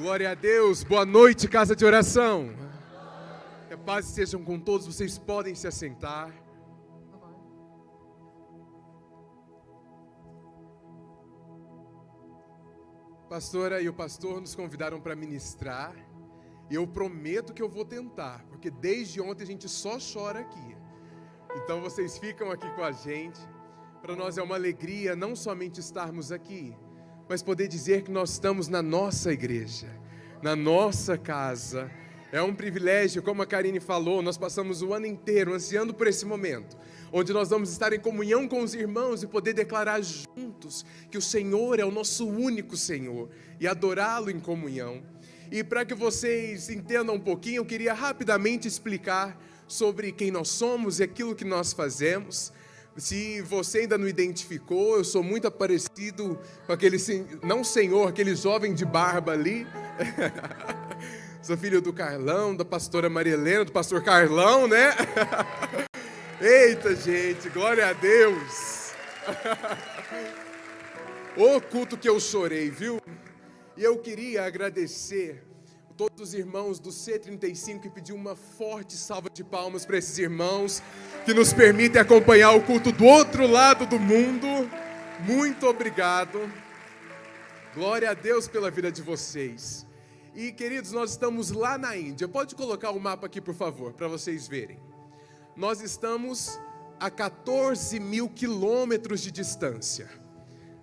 Glória a Deus, boa noite, casa de oração. Que a paz sejam com todos, vocês podem se assentar. A pastora e o pastor nos convidaram para ministrar, e eu prometo que eu vou tentar, porque desde ontem a gente só chora aqui. Então vocês ficam aqui com a gente. Para nós é uma alegria não somente estarmos aqui, mas poder dizer que nós estamos na nossa igreja, na nossa casa. É um privilégio, como a Karine falou, nós passamos o ano inteiro ansiando por esse momento, onde nós vamos estar em comunhão com os irmãos e poder declarar juntos que o Senhor é o nosso único Senhor e adorá-lo em comunhão. E para que vocês entendam um pouquinho, eu queria rapidamente explicar sobre quem nós somos e aquilo que nós fazemos. Se você ainda não identificou, eu sou muito parecido com aquele, não senhor, aquele jovem de barba ali. Sou filho do Carlão, da pastora Maria Helena, do pastor Carlão, né? Eita, gente, glória a Deus. O culto que eu chorei, viu? E eu queria agradecer todos os irmãos do C35 e pedir uma forte salva de palmas para esses irmãos que nos permitem acompanhar o culto do outro lado do mundo. Muito obrigado. Glória a Deus pela vida de vocês. E queridos, nós estamos lá na Índia. Pode colocar o mapa aqui, por favor, para vocês verem. Nós estamos a 14 mil quilômetros de distância.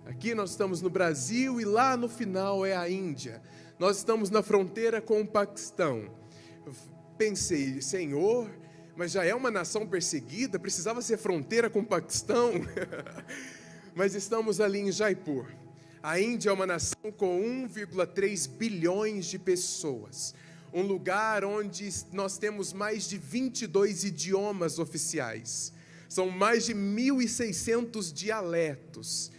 Aqui nós estamos no Brasil e lá no final é a Índia. Nós estamos na fronteira com o Paquistão. Eu pensei, Senhor, mas já é uma nação perseguida, precisava ser fronteira com o Paquistão? Mas estamos ali em Jaipur. A Índia é uma nação com 1,3 bilhões de pessoas. Um lugar onde nós temos mais de 22 idiomas oficiais. São mais de 1.600 dialetos.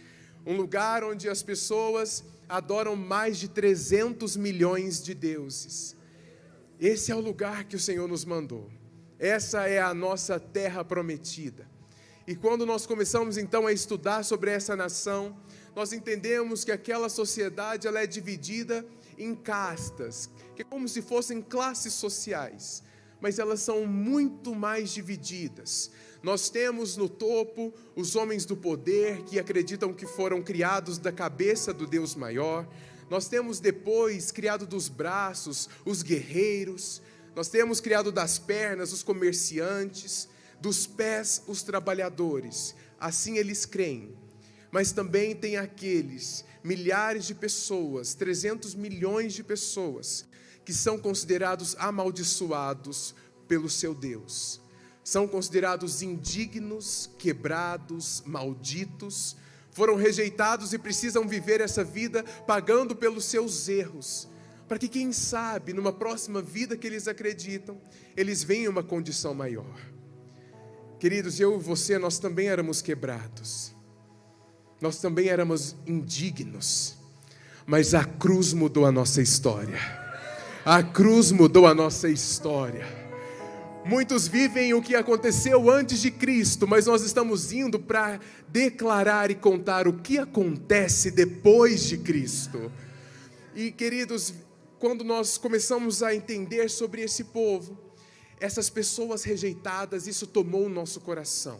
Um lugar onde as pessoas adoram mais de 300 milhões de deuses. Esse é o lugar que o Senhor nos mandou. Essa é a nossa terra prometida. E quando nós começamos então a estudar sobre essa nação, nós entendemos que aquela sociedade ela é dividida em castas, que é como se fossem classes sociais, mas elas são muito mais divididas. Nós temos no topo os homens do poder que acreditam que foram criados da cabeça do Deus maior. Nós temos depois criado dos braços os guerreiros. Nós temos criado das pernas os comerciantes, dos pés os trabalhadores. Assim eles creem. Mas também tem aqueles milhares de pessoas, 300 milhões de pessoas, que são considerados amaldiçoados pelo seu Deus. São considerados indignos, quebrados, malditos, foram rejeitados e precisam viver essa vida pagando pelos seus erros, para que quem sabe, numa próxima vida que eles acreditam, eles venham uma condição maior. Queridos, eu e você, nós também éramos quebrados, nós também éramos indignos, mas a cruz mudou a nossa história. A cruz mudou a nossa história. Muitos vivem o que aconteceu antes de Cristo, mas nós estamos indo para declarar e contar o que acontece depois de Cristo. E queridos, quando nós começamos a entender sobre esse povo, essas pessoas rejeitadas, isso tomou o nosso coração.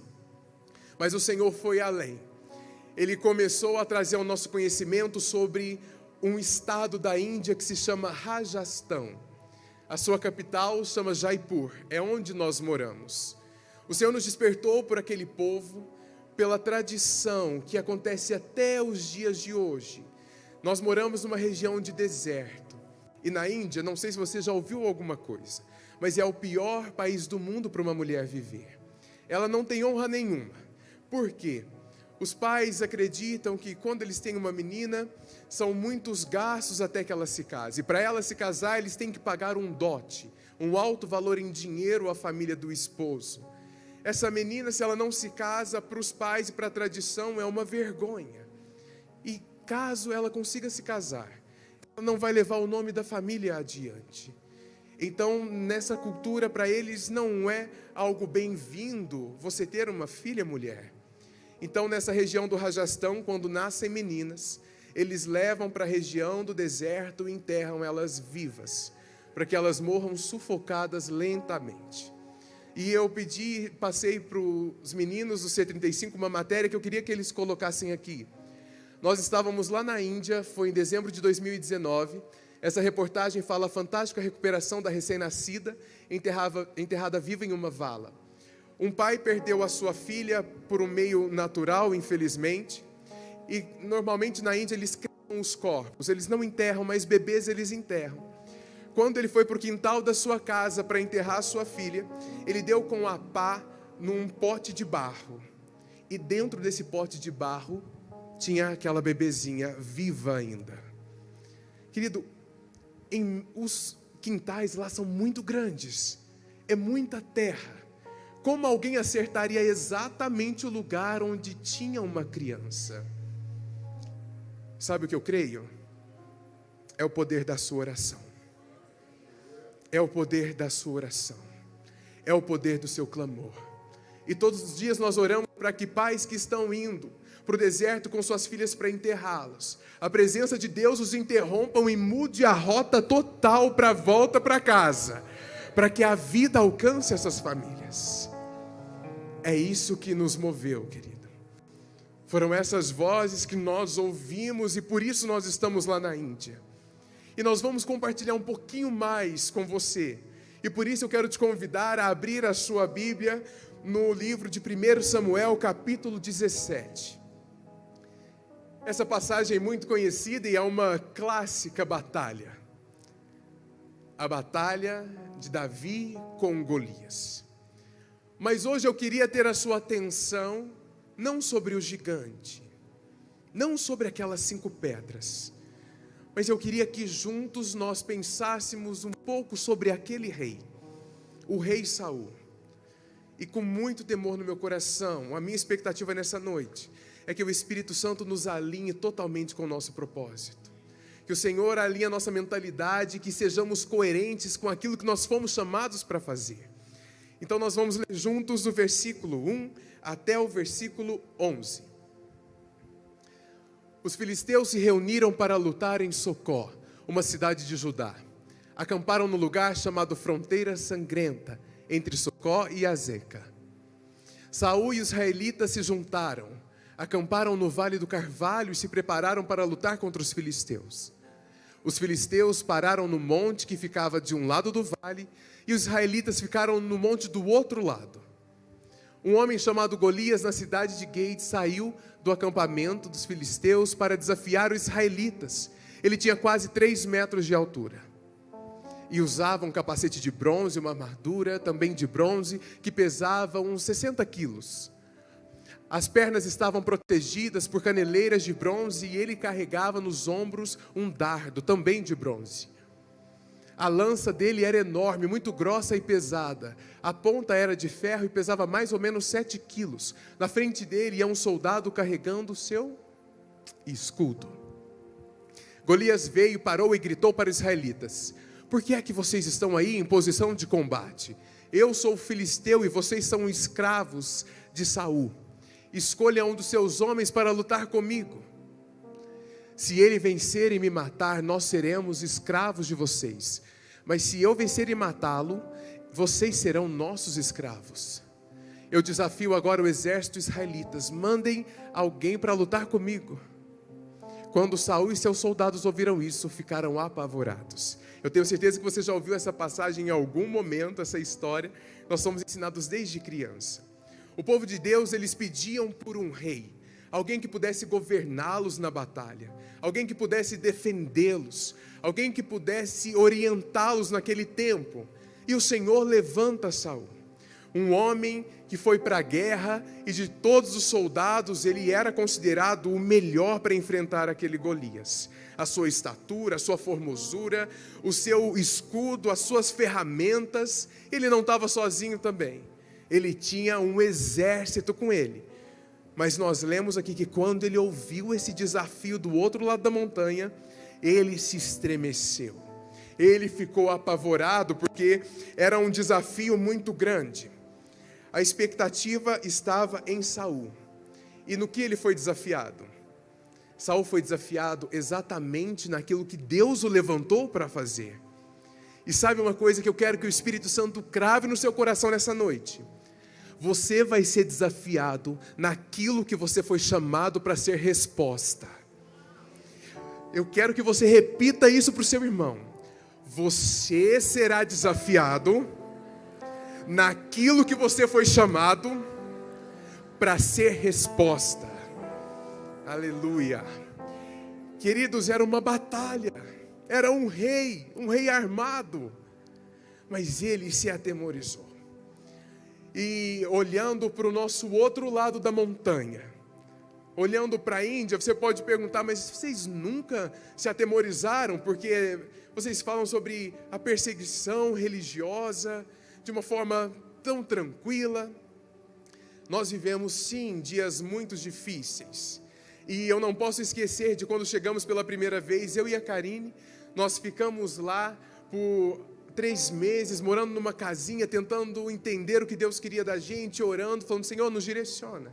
Mas o Senhor foi além. Ele começou a trazer ao nosso conhecimento sobre um estado da Índia que se chama Rajastão. A sua capital chama Jaipur, é onde nós moramos. O Senhor nos despertou por aquele povo, pela tradição que acontece até os dias de hoje. Nós moramos numa região de deserto. E na Índia, não sei se você já ouviu alguma coisa, mas é o pior país do mundo para uma mulher viver. Ela não tem honra nenhuma. Por quê? Os pais acreditam que quando eles têm uma menina, são muitos gastos até que ela se case. E para ela se casar, eles têm que pagar um dote, um alto valor em dinheiro à família do esposo. Essa menina, se ela não se casa, para os pais e para a tradição, é uma vergonha. E caso ela consiga se casar, ela não vai levar o nome da família adiante. Então, nessa cultura, para eles não é algo bem-vindo você ter uma filha mulher. Então, nessa região do Rajastão, quando nascem meninas, eles levam para a região do deserto e enterram elas vivas, para que elas morram sufocadas lentamente. E eu passei para os meninos do C35 uma matéria que eu queria que eles colocassem aqui. Nós estávamos lá na Índia, foi em dezembro de 2019. Essa reportagem fala a fantástica recuperação da recém-nascida, enterrada viva em uma vala. Um pai perdeu a sua filha por um meio natural, infelizmente. E normalmente na Índia eles cremam os corpos, eles não enterram, mas bebês eles enterram. Quando ele foi para o quintal da sua casa para enterrar a sua filha, ele deu com a pá num pote de barro. E dentro desse pote de barro tinha aquela bebezinha viva ainda. Querido, os quintais lá são muito grandes, é muita terra. Como alguém acertaria exatamente o lugar onde tinha uma criança? Sabe o que eu creio? É o poder da sua oração. É o poder da sua oração. É o poder do seu clamor. E todos os dias nós oramos para que pais que estão indo para o deserto com suas filhas para enterrá-los, a presença de Deus os interrompam e mude a rota total para a volta para casa, para que a vida alcance essas famílias. É isso que nos moveu, querido. Foram essas vozes que nós ouvimos e por isso nós estamos lá na Índia. E nós vamos compartilhar um pouquinho mais com você. E por isso eu quero te convidar a abrir a sua Bíblia no livro de 1 Samuel, capítulo 17. Essa passagem é muito conhecida e é uma clássica batalha. A batalha de Davi com Golias. Mas hoje eu queria ter a sua atenção não sobre o gigante, não sobre aquelas 5 pedras, mas eu queria que juntos nós pensássemos um pouco sobre aquele rei, o rei Saul. E com muito temor no meu coração, a minha expectativa nessa noite é que o Espírito Santo nos alinhe totalmente com o nosso propósito. Que o Senhor alinhe a nossa mentalidade, que sejamos coerentes com aquilo que nós fomos chamados para fazer. Então nós vamos ler juntos do versículo 1 até o versículo 11. Os filisteus se reuniram para lutar em Socó, uma cidade de Judá. Acamparam no lugar chamado Fronteira Sangrenta, entre Socó e Azeca. Saul e os israelitas se juntaram, acamparam no Vale do Carvalho e se prepararam para lutar contra os filisteus. Os filisteus pararam no monte que ficava de um lado do vale e os israelitas ficaram no monte do outro lado. Um homem chamado Golias, na cidade de Gate, saiu do acampamento dos filisteus para desafiar os israelitas. Ele tinha quase 3 metros de altura. E usava um capacete de bronze, uma armadura também de bronze, que pesava uns 60 quilos. As pernas estavam protegidas por caneleiras de bronze e ele carregava nos ombros um dardo, também de bronze. A lança dele era enorme, muito grossa e pesada. A ponta era de ferro e pesava mais ou menos 7 quilos. Na frente dele ia um soldado carregando o seu escudo. Golias veio, parou e gritou para os israelitas: por que é que vocês estão aí em posição de combate? Eu sou filisteu e vocês são escravos de Saul. Escolha um dos seus homens para lutar comigo. Se ele vencer e me matar, nós seremos escravos de vocês. Mas se eu vencer e matá-lo, vocês serão nossos escravos. Eu desafio agora o exército israelitas: mandem alguém para lutar comigo. Quando Saul e seus soldados ouviram isso, ficaram apavorados. Eu tenho certeza que você já ouviu essa passagem em algum momento, essa história. Nós somos ensinados desde criança. O povo de Deus, eles pediam por um rei, alguém que pudesse governá-los na batalha, alguém que pudesse defendê-los, alguém que pudesse orientá-los naquele tempo. E o Senhor levanta Saul, um homem que foi para a guerra e de todos os soldados ele era considerado o melhor para enfrentar aquele Golias. A sua estatura, a sua formosura, o seu escudo, as suas ferramentas. Ele não estava sozinho também. Ele tinha um exército com ele. Mas nós lemos aqui que quando ele ouviu esse desafio do outro lado da montanha, ele se estremeceu. Ele ficou apavorado porque era um desafio muito grande. A expectativa estava em Saul. E no que ele foi desafiado? Saul foi desafiado exatamente naquilo que Deus o levantou para fazer. E sabe uma coisa que eu quero que o Espírito Santo crave no seu coração nessa noite? Você vai ser desafiado naquilo que você foi chamado para ser resposta. Eu quero que você repita isso para o seu irmão. Você será desafiado naquilo que você foi chamado para ser resposta. Aleluia. Queridos, era uma batalha. Era um rei armado. Mas ele se atemorizou. E olhando para o nosso outro lado da montanha, olhando para a Índia, você pode perguntar, mas vocês nunca se atemorizaram? Porque vocês falam sobre a perseguição religiosa de uma forma tão tranquila. Nós vivemos, sim, dias muito difíceis. E eu não posso esquecer de quando chegamos pela primeira vez, eu e a Karine, nós ficamos lá por 3 meses, morando numa casinha, tentando entender o que Deus queria da gente, orando, falando, Senhor, nos direciona.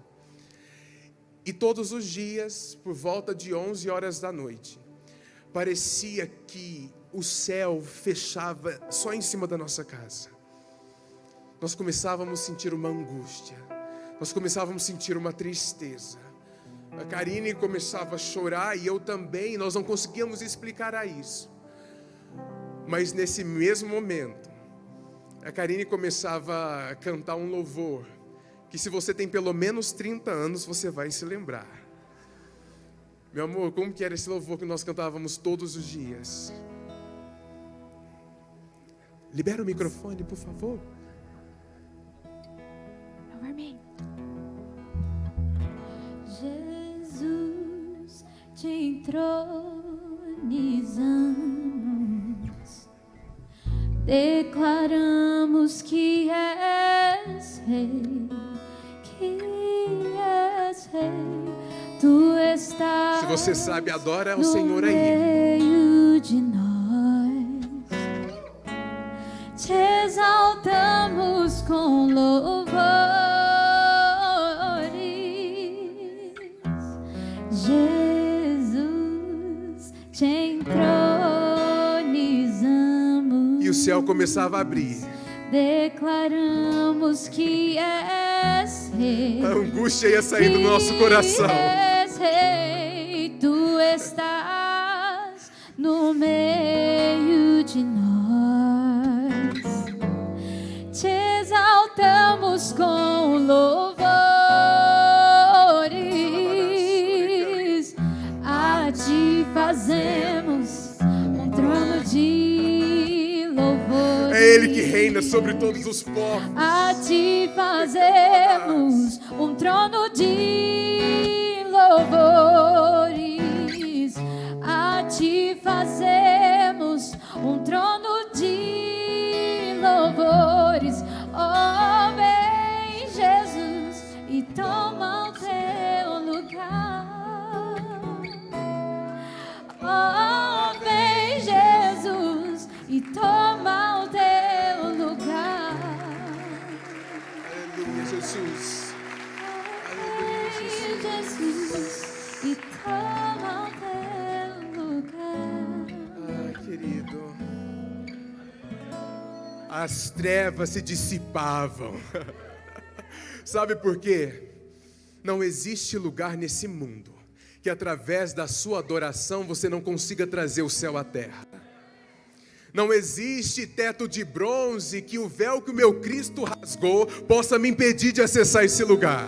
E todos os dias, por volta de 11 horas da noite, parecia que o céu fechava só em cima da nossa casa. Nós começávamos a sentir uma angústia, nós começávamos a sentir uma tristeza. A Karine começava a chorar e eu também, nós não conseguíamos explicar a isso. Mas nesse mesmo momento, a Karine começava a cantar um louvor, que se você tem pelo menos 30 anos, você vai se lembrar. Meu amor, como que era esse louvor que nós cantávamos todos os dias? Libera o microfone, por favor. Jesus, te entronizamos, declaramos que és rei, tu estás. Se você sabe, adora o Senhor no aí. meio de nós, te exaltamos com louvores, Jesus, te entronizamos. E o céu começava a abrir. Declaramos que és rei. A angústia ia sair do nosso coração. És rei, tu estás no meio de nós. Te exaltamos com louvores. A ti fazemos um trono de louvor. É Ele que reina sobre todos os povos. A ti fazemos um trono de louvores. A ti fazemos um trono de louvores. Oh, vem Jesus e toma o teu lugar. Oh, vem Jesus e toma o teu lugar. Aleluia, Jesus. Aleluia, Vem Jesus. Jesus e toma o teu lugar. Ai, querido. As trevas se dissipavam. Sabe por quê? Não existe lugar nesse mundo que através da sua adoração você não consiga trazer o céu à terra. Não existe teto de bronze que o véu que o meu Cristo rasgou possa me impedir de acessar esse lugar.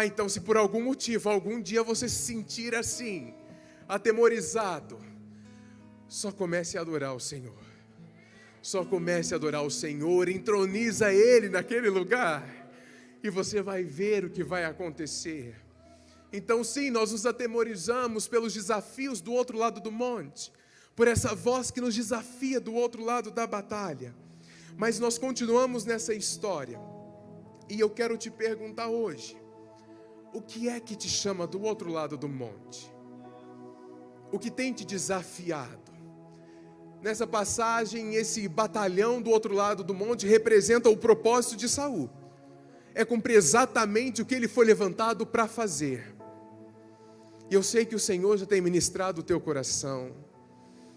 Então se por algum motivo, algum dia você se sentir assim, atemorizado, só comece a adorar o Senhor. Só comece a adorar o Senhor, entroniza Ele naquele lugar e você vai ver o que vai acontecer. Então sim, nós nos atemorizamos pelos desafios do outro lado do monte, por essa voz que nos desafia do outro lado da batalha. Mas nós continuamos nessa história. E eu quero te perguntar hoje, o que é que te chama do outro lado do monte? O que tem te desafiado? Nessa passagem, esse batalhão do outro lado do monte representa o propósito de Saul. É cumprir exatamente o que ele foi levantado para fazer. E eu sei que o Senhor já tem ministrado o teu coração.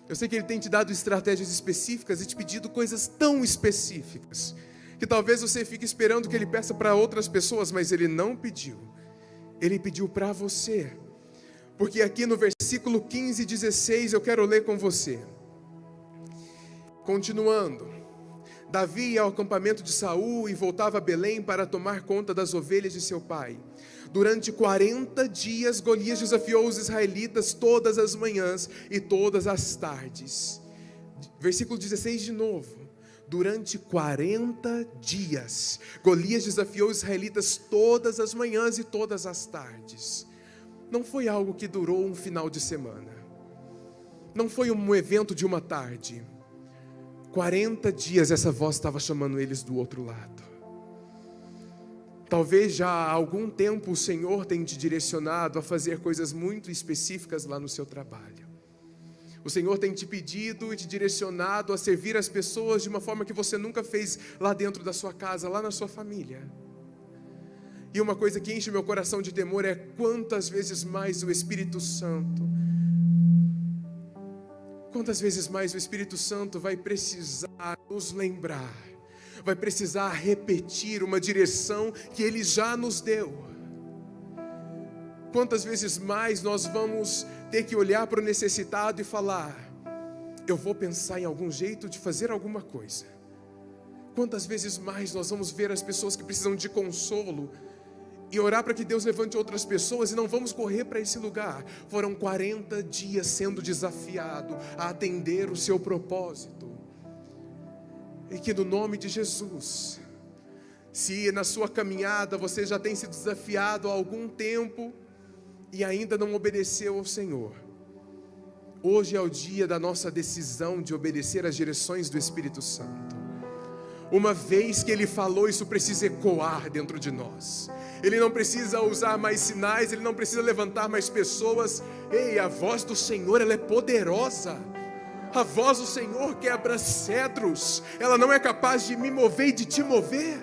Eu sei que Ele tem te dado estratégias específicas e te pedido coisas tão específicas, que talvez você fique esperando que Ele peça para outras pessoas, mas Ele não pediu. Ele pediu para você. Porque aqui no versículo 15 e 16 eu quero ler com você. Continuando. Davi ia ao acampamento de Saul e voltava a Belém para tomar conta das ovelhas de seu pai. Durante 40 dias, Golias desafiou os israelitas todas as manhãs e todas as tardes. Versículo 16 de novo. Durante 40 dias, Golias desafiou os israelitas todas as manhãs e todas as tardes. Não foi algo que durou um final de semana. Não foi um evento de uma tarde. 40 dias essa voz estava chamando eles do outro lado. Talvez já há algum tempo o Senhor tenha te direcionado a fazer coisas muito específicas lá no seu trabalho. O Senhor tem te pedido e te direcionado a servir as pessoas de uma forma que você nunca fez lá dentro da sua casa, lá na sua família. E uma coisa que enche meu coração de temor é quantas vezes mais o Espírito Santo vai precisar nos lembrar, vai precisar repetir uma direção que Ele já nos deu. Quantas vezes mais nós vamos ter que olhar para o necessitado e falar: eu vou pensar em algum jeito de fazer alguma coisa. Quantas vezes mais nós vamos ver as pessoas que precisam de consolo e orar para que Deus levante outras pessoas e não vamos correr para esse lugar. Foram 40 dias sendo desafiado a atender o seu propósito. E que no nome de Jesus, se na sua caminhada você já tem sido desafiado há algum tempo e ainda não obedeceu ao Senhor, hoje é o dia da nossa decisão de obedecer às direções do Espírito Santo. Uma vez que Ele falou, isso precisa ecoar dentro de nós. Ele não precisa usar mais sinais, Ele não precisa levantar mais pessoas. Ei, a voz do Senhor, ela é poderosa. A voz do Senhor quebra cedros. Ela não é capaz de me mover e de te mover.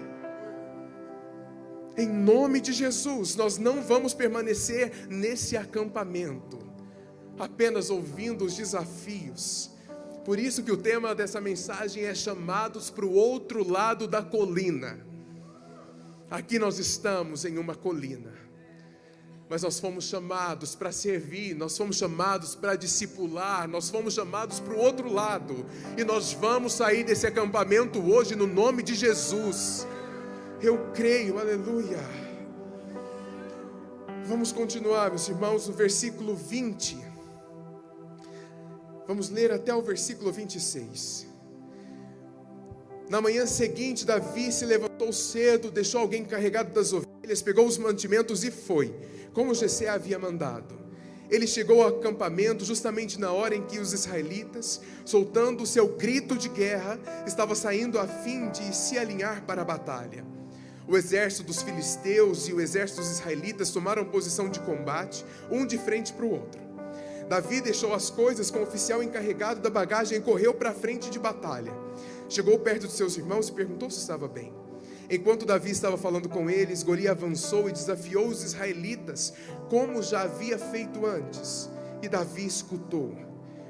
Em nome de Jesus, nós não vamos permanecer nesse acampamento, apenas ouvindo os desafios. Por isso que o tema dessa mensagem é chamados para o outro lado da colina. Aqui nós estamos em uma colina, mas nós fomos chamados para servir, nós fomos chamados para discipular, nós fomos chamados para o outro lado, e nós vamos sair desse acampamento hoje no nome de Jesus. Eu creio, aleluia. Vamos continuar, meus irmãos, no versículo 20. Vamos ler até o versículo 26. Na manhã seguinte, Davi se levantou cedo, deixou alguém encarregado das ovelhas, pegou os mantimentos e foi, como Jessé havia mandado. Ele chegou ao acampamento justamente na hora em que os israelitas, soltando o seu grito de guerra, estavam saindo a fim de se alinhar para a batalha. O exército dos filisteus e o exército dos israelitas tomaram posição de combate, um de frente para o outro. Davi deixou as coisas com o oficial encarregado da bagagem e correu para a frente de batalha. Chegou perto de seus irmãos e perguntou se estava bem. Enquanto Davi estava falando com eles, Golias avançou e desafiou os israelitas, como já havia feito antes. E Davi escutou.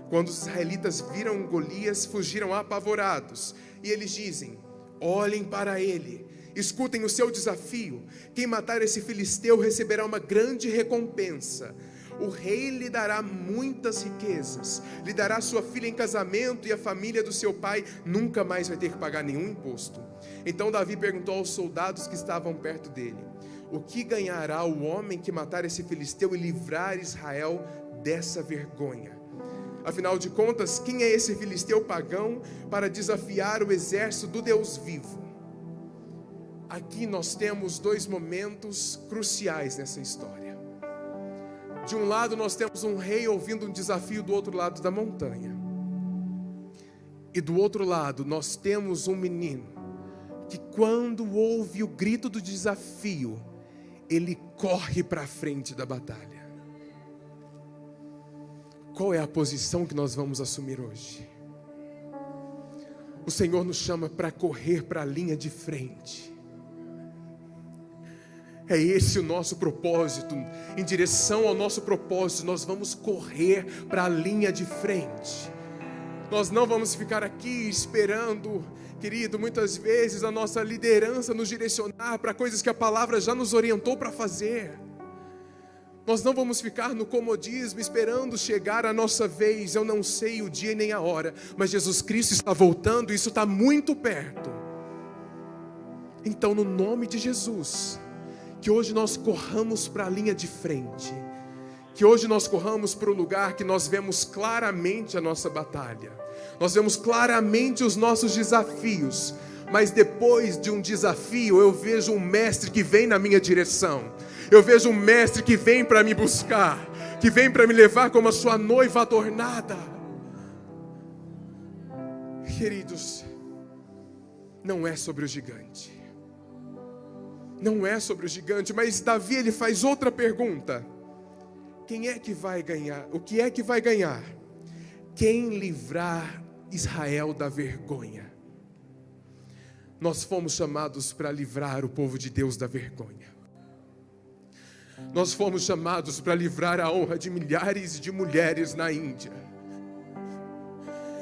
Quando os israelitas viram Golias, fugiram apavorados. E eles dizem: olhem para ele, escutem o seu desafio. Quem matar esse filisteu receberá uma grande recompensa. O rei lhe dará muitas riquezas, lhe dará sua filha em casamento, e a família do seu pai nunca mais vai ter que pagar nenhum imposto. Então Davi perguntou aos soldados que estavam perto dele: o que ganhará o homem que matar esse filisteu e livrar Israel dessa vergonha? Afinal de contas, quem é esse filisteu pagão para desafiar o exército do Deus vivo? Aqui nós temos dois momentos cruciais nessa história. De um lado nós temos um rei ouvindo um desafio do outro lado da montanha. E do outro lado nós temos um menino que, quando ouve o grito do desafio, ele corre para a frente da batalha. Qual é a posição que nós vamos assumir hoje? O Senhor nos chama para correr para a linha de frente. É esse o nosso propósito. Em direção ao nosso propósito, nós vamos correr para a linha de frente. Nós não vamos ficar aqui esperando, querido, muitas vezes a nossa liderança nos direcionar para coisas que a palavra já nos orientou para fazer. Nós não vamos ficar no comodismo esperando chegar a nossa vez. Eu não sei o dia nem a hora, mas Jesus Cristo está voltando e isso está muito perto. Então, no nome de Jesus, que hoje nós corramos para a linha de frente, que hoje nós corramos para o lugar que nós vemos claramente a nossa batalha, nós vemos claramente os nossos desafios, mas depois de um desafio eu vejo um mestre que vem na minha direção, eu vejo um mestre que vem para me buscar, que vem para me levar como a sua noiva adornada. Queridos, não é sobre o gigante, não é sobre o gigante, mas Davi ele faz outra pergunta: quem é que vai ganhar? O que é que vai ganhar? Quem livrar Israel da vergonha? Nós fomos chamados para livrar o povo de Deus da vergonha. Nós fomos chamados para livrar a honra de milhares de mulheres na Índia.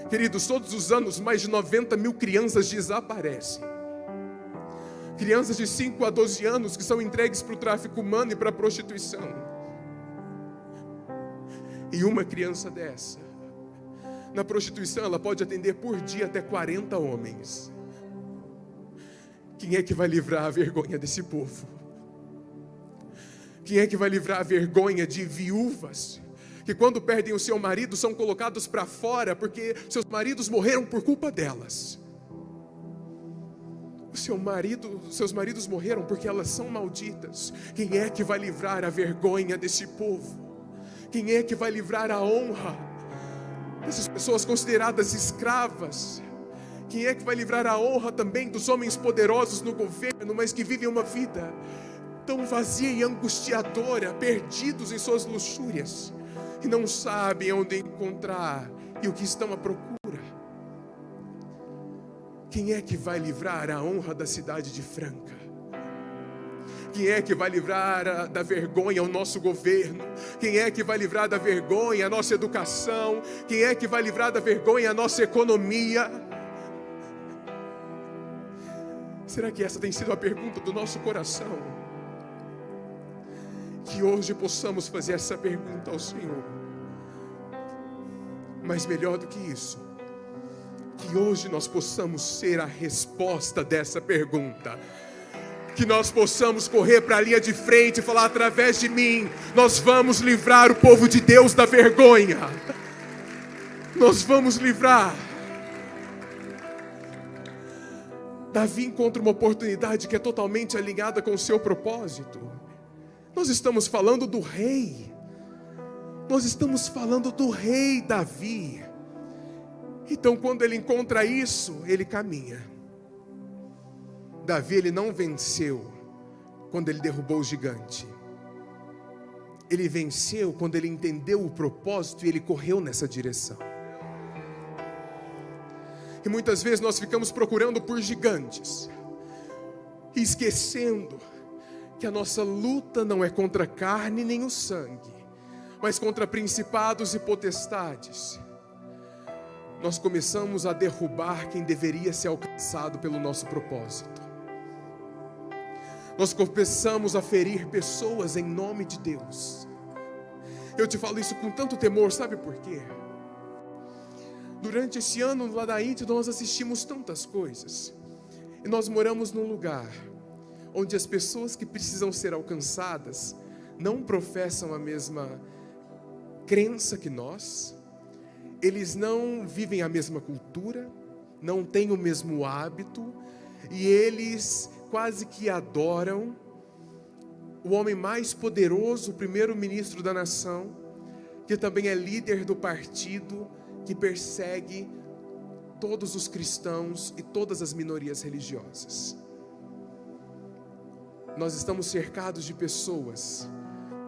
Queridos, todos os anos mais de 90 mil crianças desaparecem. Crianças de 5 a 12 anos que são entregues para o tráfico humano e para a prostituição. E uma criança dessa, na prostituição, ela pode atender por dia até 40 homens. Quem é que vai livrar a vergonha desse povo? Quem é que vai livrar a vergonha de viúvas que quando perdem o seu marido são colocados para fora porque seus maridos morreram por culpa delas? Seus maridos morreram porque elas são malditas. Quem é que vai livrar a vergonha desse povo? Quem é que vai livrar a honra dessas pessoas consideradas escravas? Quem é que vai livrar a honra também dos homens poderosos no governo, mas que vivem uma vida tão vazia e angustiadora, perdidos em suas luxúrias, e não sabem onde encontrar e o que estão à procura? Quem é que vai livrar a honra da cidade de Franca? Quem é que vai livrar da vergonha o nosso governo? Quem é que vai livrar da vergonha a nossa educação? Quem é que vai livrar da vergonha a nossa economia? Será que essa tem sido a pergunta do nosso coração? Que hoje possamos fazer essa pergunta ao Senhor. Mas melhor do que isso, que hoje nós possamos ser a resposta dessa pergunta. Que nós possamos correr para a linha de frente e falar: através de mim, nós vamos livrar o povo de Deus da vergonha. Nós vamos livrar. Davi encontra uma oportunidade que é totalmente alinhada com o seu propósito. Nós estamos falando do rei. Nós estamos falando do rei Davi. Então, quando ele encontra isso, ele caminha. Davi, ele não venceu quando ele derrubou o gigante. Ele venceu quando ele entendeu o propósito e ele correu nessa direção. E muitas vezes nós ficamos procurando por gigantes, e esquecendo que a nossa luta não é contra a carne nem o sangue, mas contra principados e potestades. Nós começamos a derrubar quem deveria ser alcançado pelo nosso propósito. Nós começamos a ferir pessoas em nome de Deus. Eu te falo isso com tanto temor, sabe por quê? Durante esse ano lá da Índia nós assistimos tantas coisas. E nós moramos num lugar onde as pessoas que precisam ser alcançadas não professam a mesma crença que nós. Eles não vivem a mesma cultura, não têm o mesmo hábito, e eles quase que adoram o homem mais poderoso, o primeiro-ministro da nação, que também é líder do partido que persegue todos os cristãos e todas as minorias religiosas. Nós estamos cercados de pessoas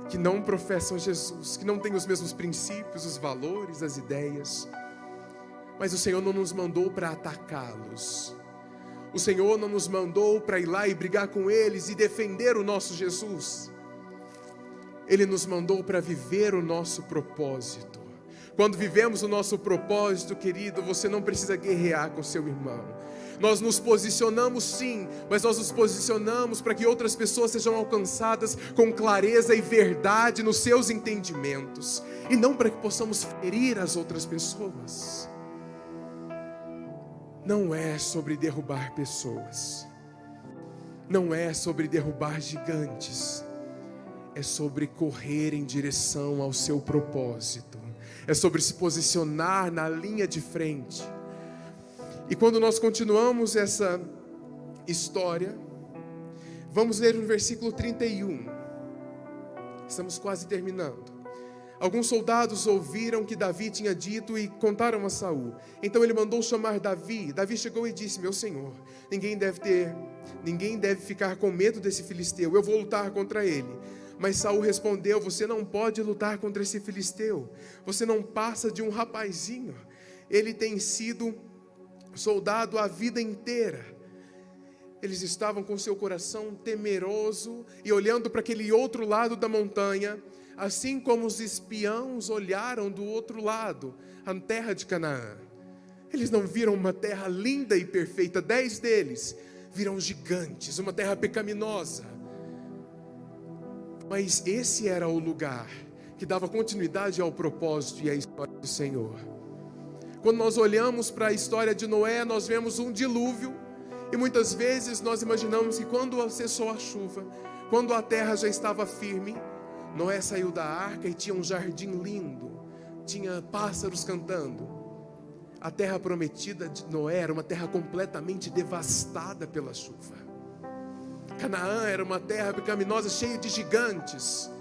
que não professam Jesus, que não têm os mesmos princípios, os valores, as ideias. Mas o Senhor não nos mandou para atacá-los. O Senhor não nos mandou para ir lá e brigar com eles e defender o nosso Jesus. Ele nos mandou para viver o nosso propósito. Quando vivemos o nosso propósito, querido, você não precisa guerrear com seu irmão. Nós nos posicionamos sim, mas nós nos posicionamos para que outras pessoas sejam alcançadas com clareza e verdade nos seus entendimentos, e não para que possamos ferir as outras pessoas. Não é sobre derrubar pessoas, não é sobre derrubar gigantes, é sobre correr em direção ao seu propósito, é sobre se posicionar na linha de frente. E quando nós continuamos essa história, vamos ler o versículo 31. Estamos quase terminando. Alguns soldados ouviram que Davi tinha dito e contaram a Saul. Então ele mandou chamar Davi. Davi chegou e disse: meu senhor, ninguém deve ficar com medo desse filisteu. Eu vou lutar contra ele. Mas Saul respondeu: você não pode lutar contra esse filisteu. Você não passa de um rapazinho. Ele tem sido soldado a vida inteira. Eles estavam com seu coração temeroso e olhando para aquele outro lado da montanha, assim como os espiãos olharam do outro lado, a terra de Canaã. Eles não viram uma terra linda e perfeita, 10 deles viram gigantes, uma terra pecaminosa. Mas esse era o lugar que dava continuidade ao propósito e à história do Senhor. Quando nós olhamos para a história de Noé, nós vemos um dilúvio, e muitas vezes nós imaginamos que quando cessou a chuva, quando a terra já estava firme, Noé saiu da arca e tinha um jardim lindo, tinha pássaros cantando. A terra prometida de Noé era uma terra completamente devastada pela chuva. Canaã era uma terra pecaminosa, cheia de gigantes.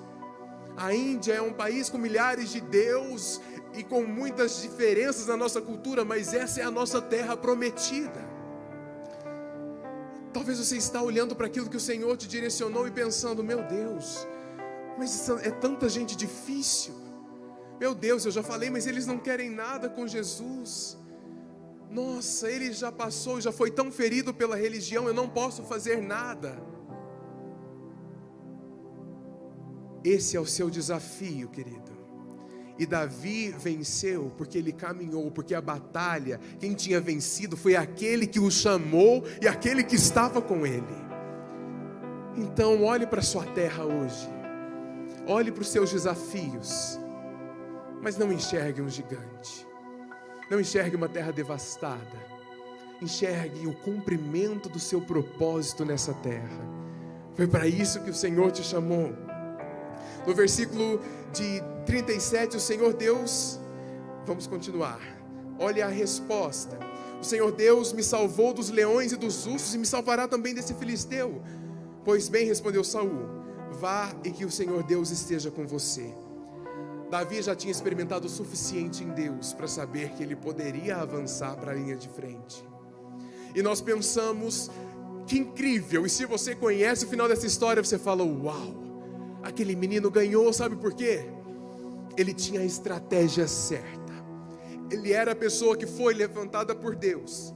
A Índia é um país com milhares de deuses e com muitas diferenças na nossa cultura, mas essa é a nossa terra prometida. Talvez você está olhando para aquilo que o Senhor te direcionou e pensando: meu Deus, mas é tanta gente difícil. Meu Deus, eu já falei, mas eles não querem nada com Jesus. Nossa, ele já passou, já foi tão ferido pela religião, eu não posso fazer nada. Esse é o seu desafio, querido. E Davi venceu porque ele caminhou, porque a batalha, quem tinha vencido foi aquele que o chamou e aquele que estava com ele. Então olhe para a sua terra hoje, olhe para os seus desafios, mas não enxergue um gigante, não enxergue uma terra devastada, enxergue o cumprimento do seu propósito nessa terra. Foi para isso que o Senhor te chamou. No versículo de 37, o Senhor Deus, vamos continuar, olha a resposta: o Senhor Deus me salvou dos leões e dos ursos e me salvará também desse filisteu. Pois bem, respondeu Saul, vá e que o Senhor Deus esteja com você. Davi já tinha experimentado o suficiente em Deus para saber que ele poderia avançar para a linha de frente. E nós pensamos, que incrível, e se você conhece o final dessa história, você fala: uau, aquele menino ganhou, sabe por quê? Ele tinha a estratégia certa. Ele era a pessoa que foi levantada por Deus.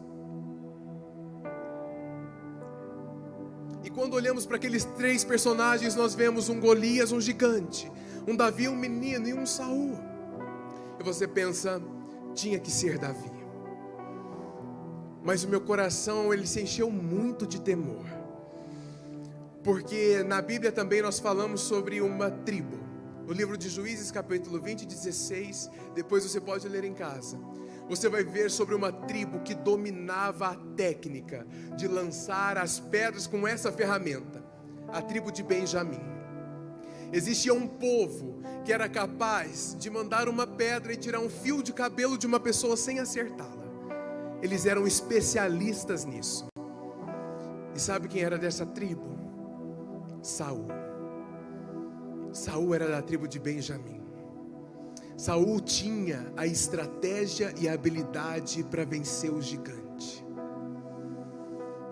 E quando olhamos para aqueles 3 personagens, nós vemos um Golias, um gigante, um Davi, um menino e um Saul. E você pensa, tinha que ser Davi. Mas o meu coração, ele se encheu muito de temor. Porque na Bíblia também nós falamos sobre uma tribo. No livro de Juízes, capítulo 20, 16, depois você pode ler em casa. Você vai ver sobre uma tribo que dominava a técnica de lançar as pedras com essa ferramenta. A tribo de Benjamim. Existia um povo que era capaz de mandar uma pedra e tirar um fio de cabelo de uma pessoa sem acertá-la. Eles eram especialistas nisso. E sabe quem era dessa tribo? Saul. Saul era da tribo de Benjamim. Saul tinha a estratégia e a habilidade para vencer o gigante.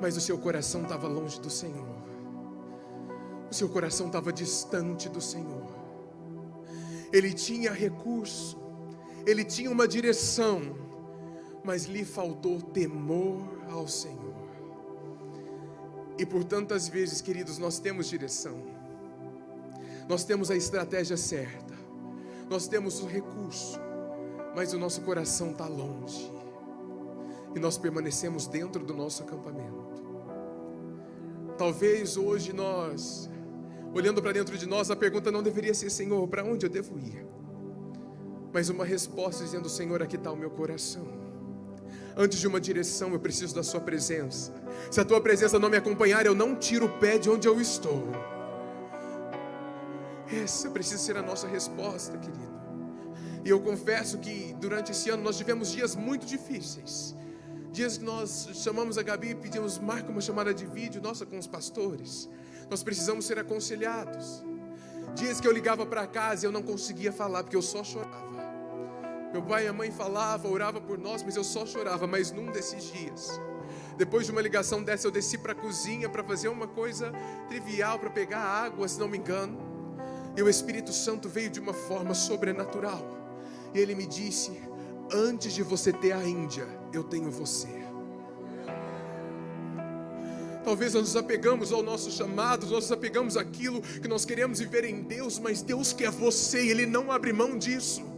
Mas o seu coração estava longe do Senhor. O seu coração estava distante do Senhor. Ele tinha recurso, ele tinha uma direção, mas lhe faltou temor ao Senhor. E por tantas vezes, queridos, nós temos direção, nós temos a estratégia certa, nós temos o recurso, mas o nosso coração está longe, e nós permanecemos dentro do nosso acampamento. Talvez hoje nós, olhando para dentro de nós, a pergunta não deveria ser: Senhor, para onde eu devo ir? Mas uma resposta dizendo: Senhor, aqui está o meu coração. Antes de uma direção, eu preciso da sua presença. Se a tua presença não me acompanhar, eu não tiro o pé de onde eu estou. Essa precisa ser a nossa resposta, querido. E eu confesso que durante esse ano nós tivemos dias muito difíceis. Dias que nós chamamos a Gabi e pedimos: marca uma chamada de vídeo nossa com os pastores. Nós precisamos ser aconselhados. Dias que eu ligava para casa e eu não conseguia falar, porque eu só chorava. Meu pai e a mãe falavam, oravam por nós, mas eu só chorava. Mas num desses dias, depois de uma ligação dessa, eu desci para a cozinha para fazer uma coisa trivial, para pegar água, se não me engano. E o Espírito Santo veio de uma forma sobrenatural. E ele me disse: antes de você ter a Índia, eu tenho você. Talvez nós nos apegamos ao nosso chamado, nós nos apegamos àquilo que nós queremos viver em Deus, mas Deus quer você e Ele não abre mão disso.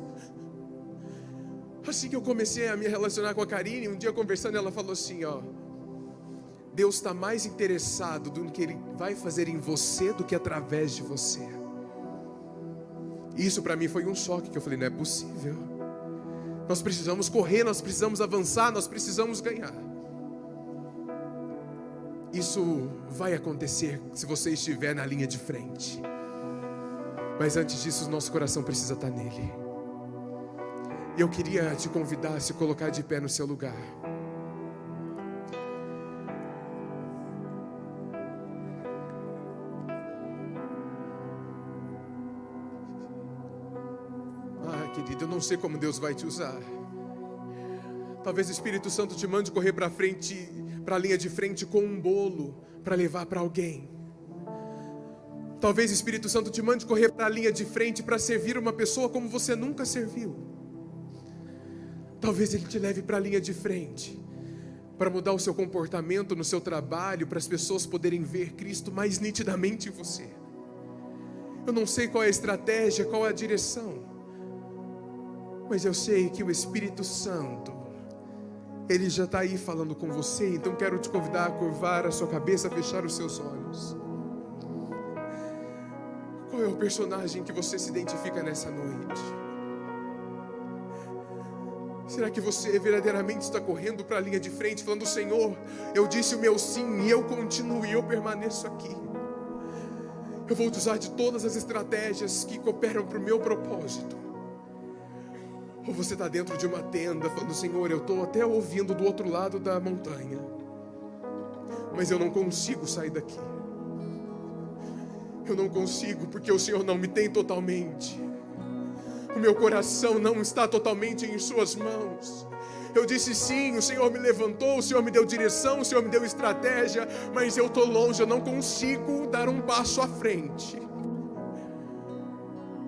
Assim que eu comecei a me relacionar com a Karine, um dia conversando, ela falou assim: ó, Deus está mais interessado no que Ele vai fazer em você do que através de você. Isso para mim foi um choque, que eu falei: não é possível. Nós precisamos correr, nós precisamos avançar, nós precisamos ganhar. Isso vai acontecer se você estiver na linha de frente. Mas antes disso, o nosso coração precisa estar nele. E eu queria te convidar a se colocar de pé no seu lugar. Querido, eu não sei como Deus vai te usar. Talvez o Espírito Santo te mande correr para frente, para a linha de frente com um bolo para levar para alguém. Talvez o Espírito Santo te mande correr para a linha de frente para servir uma pessoa como você nunca serviu. Talvez Ele te leve para a linha de frente para mudar o seu comportamento no seu trabalho, para as pessoas poderem ver Cristo mais nitidamente em você. Eu não sei qual é a estratégia, qual é a direção, mas eu sei que o Espírito Santo, Ele já está aí falando com você. Então quero te convidar a curvar a sua cabeça, a fechar os seus olhos. Qual é o personagem que você se identifica nessa noite? Será que você verdadeiramente está correndo para a linha de frente, falando: Senhor, eu disse o meu sim e eu continuo e eu permaneço aqui. Eu vou usar de todas as estratégias que cooperam para o meu propósito. Ou você está dentro de uma tenda falando: Senhor, eu estou até ouvindo do outro lado da montanha, mas eu não consigo sair daqui. Eu não consigo porque o Senhor não me tem totalmente. O meu coração não está totalmente em suas mãos. Eu disse sim, o Senhor me levantou, o Senhor me deu direção, o Senhor me deu estratégia, mas eu estou longe, eu não consigo dar um passo à frente.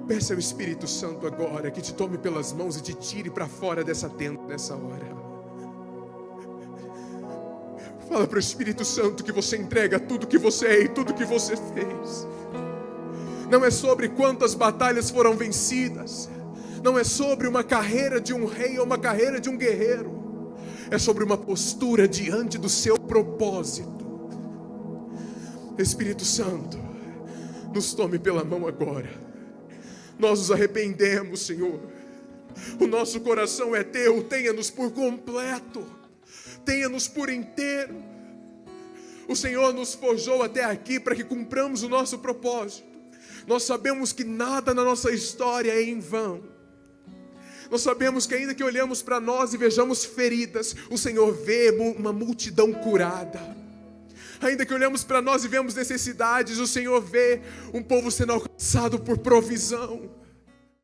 Peça ao Espírito Santo agora que te tome pelas mãos e te tire para fora dessa tenda nessa hora. Fala para o Espírito Santo que você entrega tudo que você é e tudo que você fez. Não é sobre quantas batalhas foram vencidas, não é sobre uma carreira de um rei ou uma carreira de um guerreiro, é sobre uma postura diante do seu propósito. Espírito Santo, nos tome pela mão agora. Nós nos arrependemos, Senhor. O nosso coração é teu, tenha-nos por completo, tenha-nos por inteiro. O Senhor nos forjou até aqui para que cumpramos o nosso propósito. Nós sabemos que nada na nossa história é em vão. Nós sabemos que ainda que olhemos para nós e vejamos feridas, o Senhor vê uma multidão curada. Ainda que olhemos para nós e vemos necessidades, o Senhor vê um povo sendo alcançado por provisão.